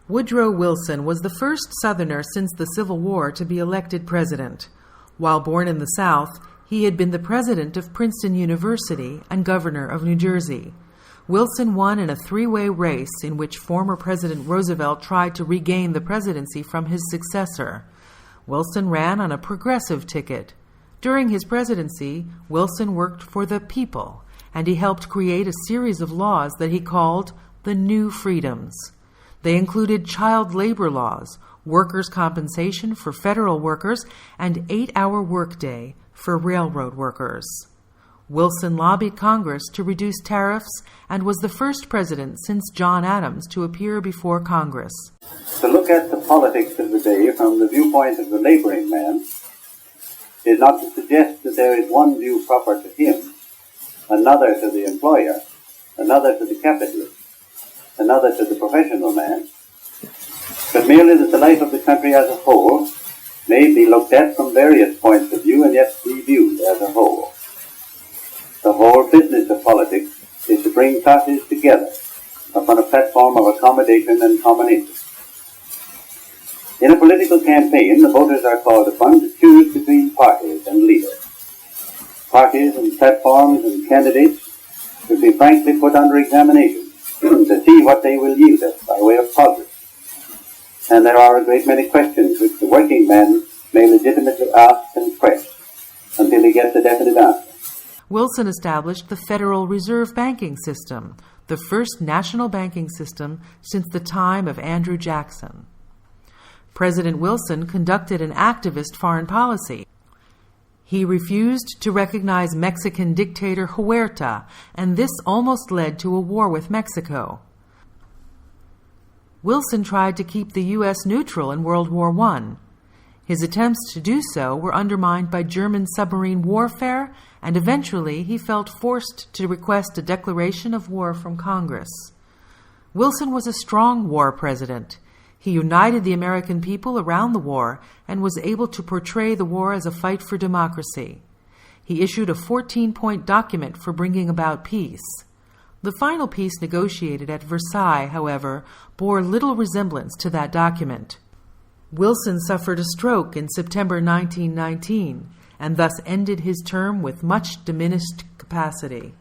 Woodrow Wilson was the first Southerner since the Civil War to be elected president. While born in the South, he had been the president of Princeton University and governor of New Jersey. Wilson won in a three-way race in which former President Roosevelt tried to regain the presidency from his successor. Wilson ran on a progressive ticket. During his presidency, Wilson worked for the people, and he helped create a series of laws that he called the New Freedoms. They included child labor laws, workers' compensation for federal workers, and 8-hour workday for railroad workers. Wilson lobbied Congress to reduce tariffs and was the first president since John Adams to appear before Congress. To look at the politics of the day from the viewpoint of the laboring man is not to suggest that there is one view proper to him, another to the employer, another to the capitalist, another to the professional man, but merely that the life of the country as a whole may be looked at from various points of view and yet be viewed as a whole. The whole business of politics is to bring classes together upon a platform of accommodation and combination. In a political campaign, the voters are called upon to choose between parties and leaders. Parties and platforms and candidates should be frankly put under examination to see what they will yield us by way of progress. And there are a great many questions which the working man may legitimately ask and press until he gets a definite answer. Wilson established the Federal Reserve Banking System, the first national banking system since the time of Andrew Jackson. President Wilson conducted an activist foreign policy. He refused to recognize Mexican dictator Huerta, and this almost led to a war with Mexico. Wilson tried to keep the U.S. neutral in World War I. His attempts to do so were undermined by German submarine warfare, and eventually he felt forced to request a declaration of war from Congress. Wilson was a strong war president. He united the American people around the war and was able to portray the war as a fight for democracy. He issued a 14-point document for bringing about peace. The final peace negotiated at Versailles, however, bore little resemblance to that document. Wilson suffered a stroke in September 1919 and thus ended his term with much diminished capacity.